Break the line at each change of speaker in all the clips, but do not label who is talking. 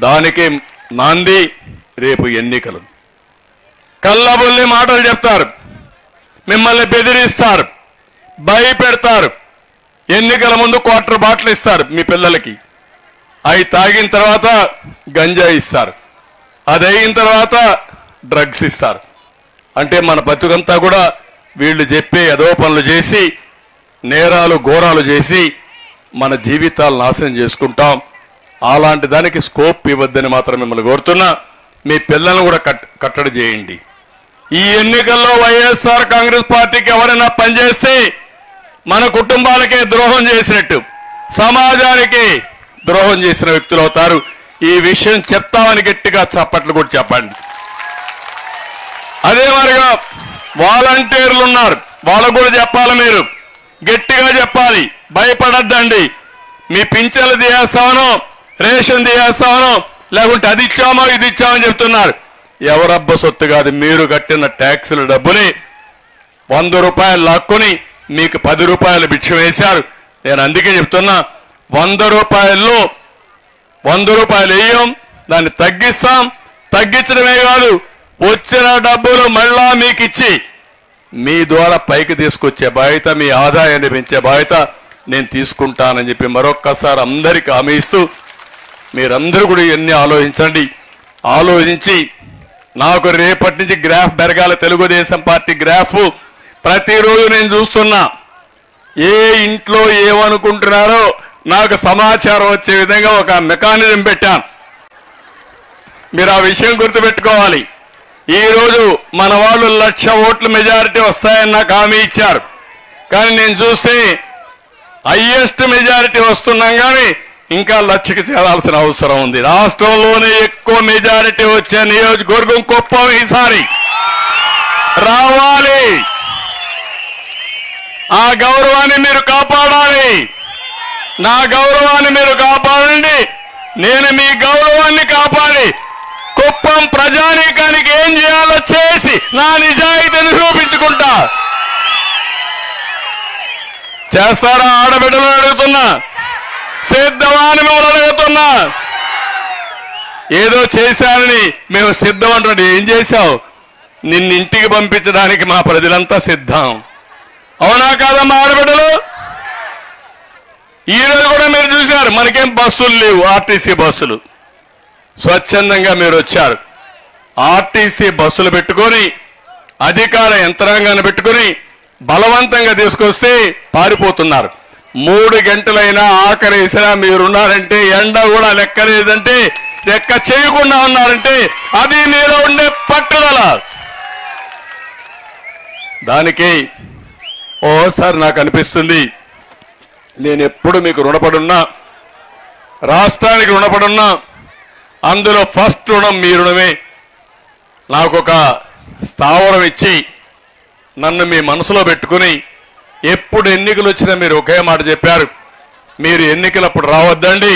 దానికి నాంది రేపు ఎన్నికలు. కల్లబుల్లి మాటలు చెప్తారు, మిమ్మల్ని బెదిరిస్తారు, భయపెడతారు. ఎన్నికల ముందు క్వార్టర్ బాటిల్ ఇస్తారు మీ పిల్లలకి, అవి తాగిన తర్వాత గంజా ఇస్తారు, అది అయిన తర్వాత డ్రగ్స్ ఇస్తారు. అంటే మన బతుకంతా కూడా వీళ్ళు చెప్పే ఏదో పనులు చేసి నేరాలు ఘోరాలు చేసి మన జీవితాలు నాశనం చేసుకుంటాం. అలాంటి దానికి స్కోప్ ఇవ్వద్దని మాత్రం మిమ్మల్ని కోరుతున్నా. మీ పిల్లలను కూడా కట్టడి చేయండి. ఈ ఎన్నికల్లో వైఎస్ఆర్ కాంగ్రెస్ పార్టీకి ఎవరైనా పనిచేస్తే మన కుటుంబాలకే ద్రోహం చేసినట్టు, సమాజానికి ద్రోహం చేసిన వ్యక్తులు అవుతారు. ఈ విషయం చెప్తామని గట్టిగా చప్పట్లు కూడా చెప్పండి. అదే మరిగా వాలంటీర్లు ఉన్నారు, వాళ్ళకు కూడా చెప్పాలి, మీరు గట్టిగా చెప్పాలి, భయపడద్దండి. మీ పింఛన్లు తీయేస్తామనో రేషన్ తీయేస్తామనో లేకుంటే అది ఇచ్చామో ఇది ఇచ్చామని చెప్తున్నారు. ఎవరబ్బ సొత్తు కాదు, మీరు కట్టిన ట్యాక్సుల డబ్బుని 100 రూపాయలు లాక్కొని మీకు 10 రూపాయలు భిక్ష వేశారు. నేను అందుకే చెప్తున్నా, 100 రూపాయల్లో 100 రూపాయలు వేయం, దాన్ని తగ్గిస్తాం. తగ్గించడమే కాదు, వచ్చిన డబ్బులు మళ్ళా మీకు ఇచ్చి మీ ద్వారా పైకి తీసుకొచ్చే బాధ్యత, మీ ఆదాయాన్ని పెంచే బాధ్యత నేను తీసుకుంటానని చెప్పి మరొక్కసారి అందరికీ హామీ ఇస్తూ, మీరందరూ కూడా ఇవన్నీ ఆలోచించండి. ఆలోచించి నాకు రేపటి నుంచి గ్రాఫ్ పెరగాలి, తెలుగుదేశం పార్టీ గ్రాఫ్. ప్రతిరోజు నేను చూస్తున్నా, ఏ ఇంట్లో ఏమనుకుంటున్నారో నాకు సమాచారం వచ్చే విధంగా ఒక మెకానిజం పెట్టాను. మీరు ఆ విషయం గుర్తుపెట్టుకోవాలి. ఈరోజు మన వాళ్ళు 1,00,000 ఓట్ల మెజారిటీ వస్తాయని నాకు హామీ ఇచ్చారు. కానీ నేను చూస్తే హైయెస్ట్ మెజారిటీ వస్తున్నాం, కానీ ఇంకా 1,00,000కి చేరాల్సిన అవసరం ఉంది. రాష్ట్రంలోనే ఎక్కువ మెజారిటీ వచ్చే నియోజకవర్గం కుప్పం ఈసారి రావాలి. ఆ గౌరవాన్ని మీరు కాపాడాలి, నా గౌరవాన్ని మీరు కాపాడండి, నేను మీ గౌరవాన్ని కాపాడి కుప్పం ప్రజానీకానికి ఏం చేయాలో చేసి నా నిజాయితీని చూపించుకుంటా. చేస్తారా? ఆడబిడ్డలను అడుగుతున్నా, సిద్ధమా అని మిమ్మల్ని అడుగుతున్నా. ఏదో చేశానని మేము సిద్ధం అంటాడు. ఏం చేశావు? నిన్నింటికి పంపించడానికి మా ప్రజలంతా సిద్ధం. అవునా కాదమ్మా ఆడబిడ్డలు? ఈరోజు కూడా మీరు చూశారు, మనకేం బస్సులు లేవు, ఆర్టీసీ బస్సులు. స్వచ్ఛందంగా మీరు వచ్చారు. ఆర్టీసీ బస్సులు పెట్టుకొని అధికార యంత్రాంగాన్ని పెట్టుకొని బలవంతంగా తీసుకొస్తే పారిపోతున్నారు. 3 గంటలైనా ఆఖరేసినా మీరున్నారంటే, ఎండ కూడా లెక్కలేదంటే, లెక్క చేయకుండా ఉన్నారంటే అది మీలో ఉండే పట్టుదల. దానికి ఓసారి నాకు అనిపిస్తుంది, నేను ఎప్పుడు మీకు రుణపడున్నా, రాష్ట్రానికి రుణపడున్నా. అందులో ఫస్ట్ రుణం మీ రుణమే. నాకు ఒక స్థావరం ఇచ్చి నన్ను మీ మనసులో పెట్టుకుని ఎప్పుడు ఎన్నికలు వచ్చినా మీరు ఒకే మాట చెప్పారు, మీరు ఎన్నికలప్పుడు రావద్దండి,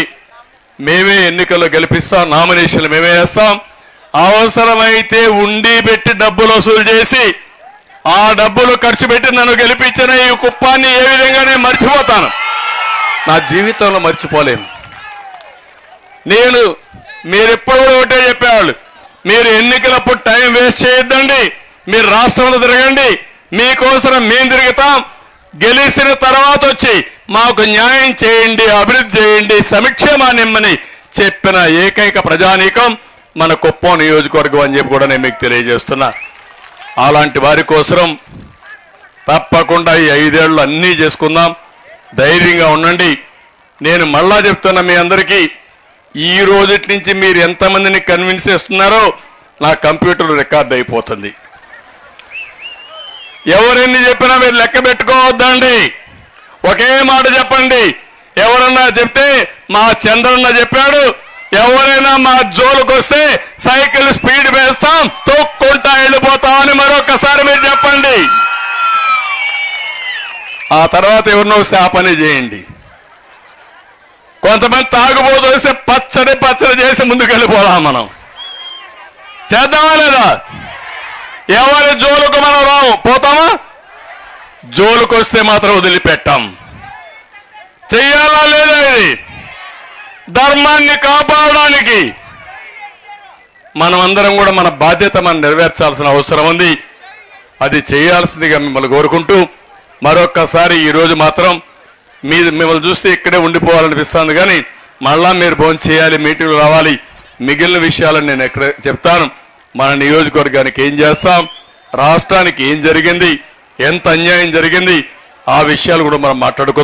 మేమే ఎన్నికల్లో గెలిపిస్తాం, నామినేషన్లు మేమే వేస్తాం, అవసరమైతే ఉండి పెట్టి డబ్బులు వసూలు చేసి ఆ డబ్బులు ఖర్చు పెట్టి నన్ను గెలిపించిన ఈ కుప్పాన్ని ఏ విధంగా నేను మర్చిపోతాను, నా జీవితంలో మర్చిపోలేను. మీరెప్పుడు కూడా ఒకటే చెప్పేవాళ్ళు, మీరు ఎన్నికలప్పుడు టైం వేస్ట్ చేయొద్దండి, మీరు రాష్ట్రంలో తిరగండి, మీకోసం మేము తిరుగుతాం, గెలిచిన తర్వాత వచ్చి మాకు న్యాయం చేయండి, అభివృద్ధి చేయండి, సంక్షేమాన్ని ఇమ్మని చెప్పిన ఏకైక ప్రజానీకం మన కుప్పం నియోజకవర్గం అని చెప్పి కూడా నేను మీకు తెలియజేస్తున్నా. అలాంటి వారి కోసం తప్పకుండా ఈ 5 ఏళ్ళు అన్నీ చేసుకుందాం. ధైర్యంగా ఉండండి. నేను మళ్ళా చెప్తున్నా మీ అందరికీ, ఈ రోజుటి నుంచి మీరు ఎంతమందిని కన్విన్స్ చేస్తున్నారో నా కంప్యూటర్ రికార్డ్ అయిపోతుంది. ఎవరెన్ని చెప్పినా మీరు లెక్క పెట్టుకోవద్దండి, ఒకే మాట చెప్పండి. ఎవరన్నా చెప్తే మా చంద్రన్న చెప్పాడు, ఎవరైనా మా జోలుకు వస్తే సైకిల్ స్పీడ్ వేస్తాం, తొక్కుంటా వెళ్ళిపోతామని మరొకసారి మీరు చెప్పండి. ఆ తర్వాత ఎవరినో వస్తే ఆ పని చేయండి. కొంతమంది తాగుబోతు వస్తే పచ్చడి చేసి ముందుకు వెళ్ళిపోదాం. మనం చేద్దామా లేదా? ఎవరి జోలుకు మనం రాము, పోతామా? జోలుకు వస్తే మాత్రం వదిలిపెట్టాం. చెయ్యాలా లేదా? ఇది ధర్మాన్ని కాపాడడానికి, మనమందరం కూడా మన బాధ్యత మనం నెరవేర్చాల్సిన అవసరం ఉంది. అది చేయాల్సిందిగా మిమ్మల్ని కోరుకుంటూ మరొక్కసారి ఈరోజు మాత్రం మిమ్మల్ని చూస్తే ఇక్కడే ఉండిపోవాలనిపిస్తుంది. కానీ మళ్ళా మీరు భోజనం చేయాలి, మీటింగ్లు రావాలి. మిగిలిన విషయాలను నేను ఎక్కడ చెప్తాను. మన నియోజకవర్గానికి ఏం చేస్తాం, రాష్ట్రానికి ఏం జరిగింది, ఎంత అన్యాయం జరిగింది, ఆ విషయాలు కూడా మనం మాట్లాడుకుందాం.